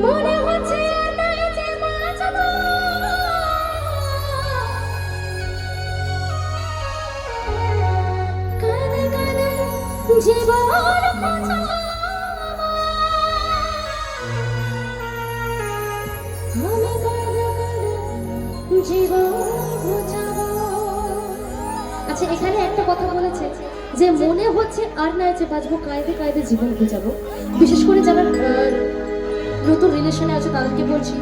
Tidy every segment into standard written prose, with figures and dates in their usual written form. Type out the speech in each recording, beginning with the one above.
মনে হচ্ছে জীবন আচ্ছা, এখানে একটা কথা বলেছে যে মনে হচ্ছে আর না আছে বাঁচবো, কায়দে কায়দে জীবন গুজাবো। বিশেষ করে যারা নতুন রিলেশনে আছে তাদেরকে বলছি,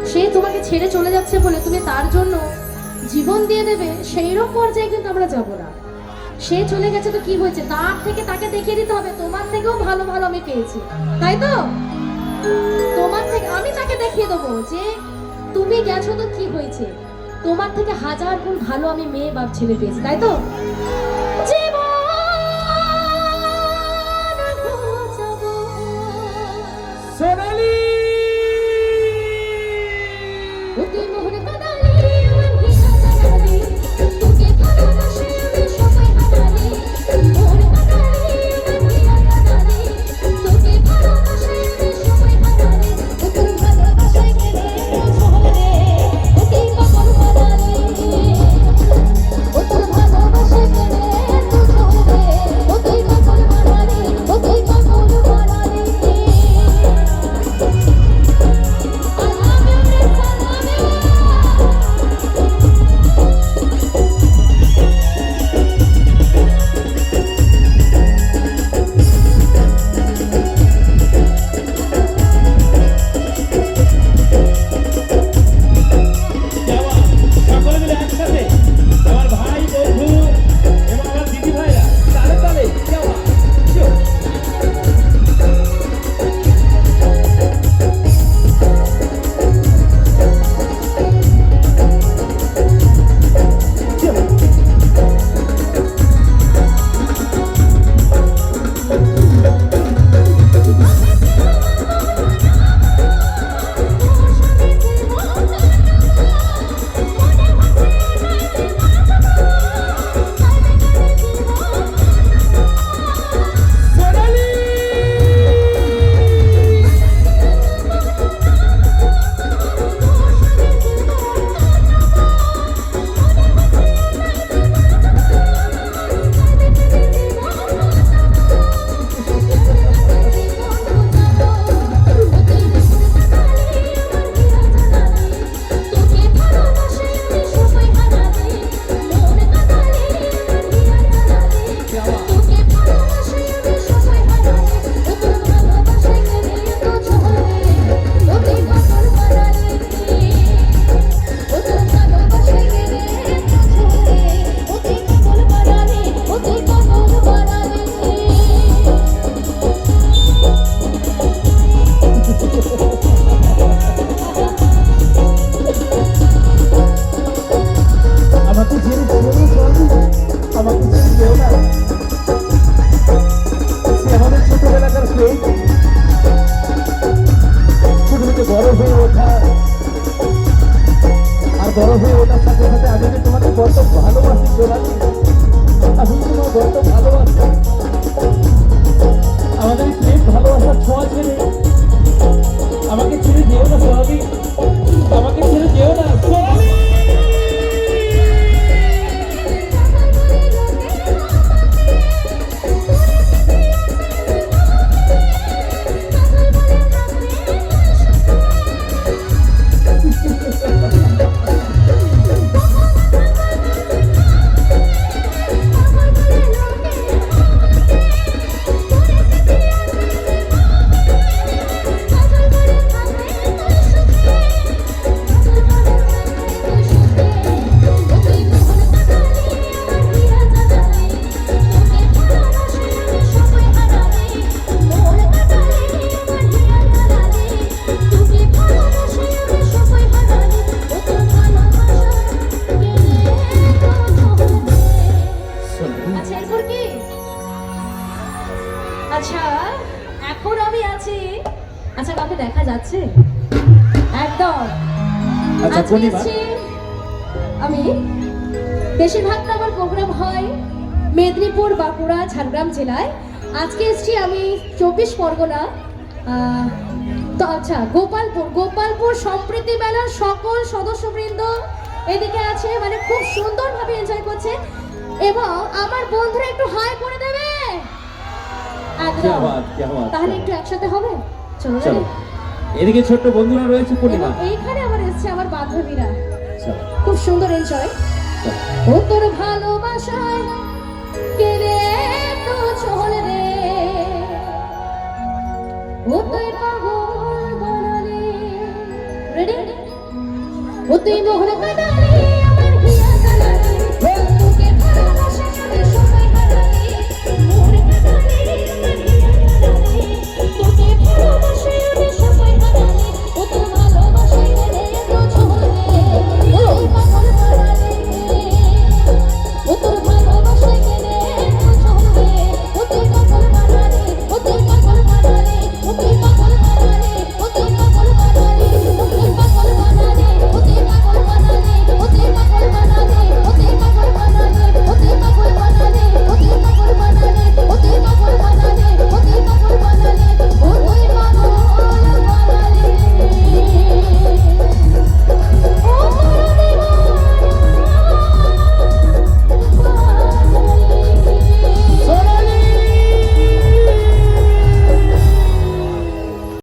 সে তোমাকে ছেড়ে চলে যাচ্ছে বলে তুমি তার জন্য জীবন দিয়ে দেবে, সেইরকম পর্যায়ে কিন্তু আমরা যাবো না। সে চলে গেছে তো কি হয়েছে, তার থেকে তাকে দেখিয়ে দিতে হবে তোমার থেকেও ভালো ভালো আমি পেয়েছি, তাই তো? তোমার থেকে আমি তাকে দেখিয়ে দেবো যে তুমি গেছো তো কি হয়েছে, তোমার থেকে হাজার গুণ ভালো আমি মেয়ে বাপ ছেলে পেয়েছি, তাই তো? সোনালি বড় হয়ে ওঠার সাথে সাথে আমি যে তোমাকে বড্ড ভালোবাসি সোনালি, আমি তোমার বড্ড ভালোবাসি। আমাদের প্রেম ভালোবাসার ছোঁয়া ছেড়ে আমাকে ছেড়ে যেও না সোনালি, আমাকে ছেড়ে যেও না সোনালি। যাচ্ছি। আচ্ছা কাউকে দেখা যাচ্ছে? একদম। আচ্ছা আজকে পূর্ণিমা, এসছি আমি, বেশিরভাগটা আমার প্রোগ্রাম হয় মেদিনীপুর, বাঁকুড়া, ঝাড়গ্রাম জেলায়। আজকে এসছি আমি 24 পরগনা। তো আচ্ছা, গোপালপুর সম্প্রীতি মেলার সকল সদস্যবৃন্দ এদিকে আছে, মানে খুব সুন্দরভাবে এনজয় করছে। এবং আমার বন্ধুরা একটু হাই করে দেবে। क्या একদম। बात, क्या बात, তাহলে क्या একটু একসাথে হবে, চলো চলো। রে। এদিকে ছোট্ট বন্ধুরা রয়েছে পূর্ণিমা। এবং এইখানে আমার এসছে আমার বান্ধবীরা, চলো, খুব সুন্দর এনজয়। চলো। ও তোর ভালোবাসায় কেড়ে তো চলে রে, ও তুই পাগল বানালি। রেডি? ও তুই মোহন কাটালি।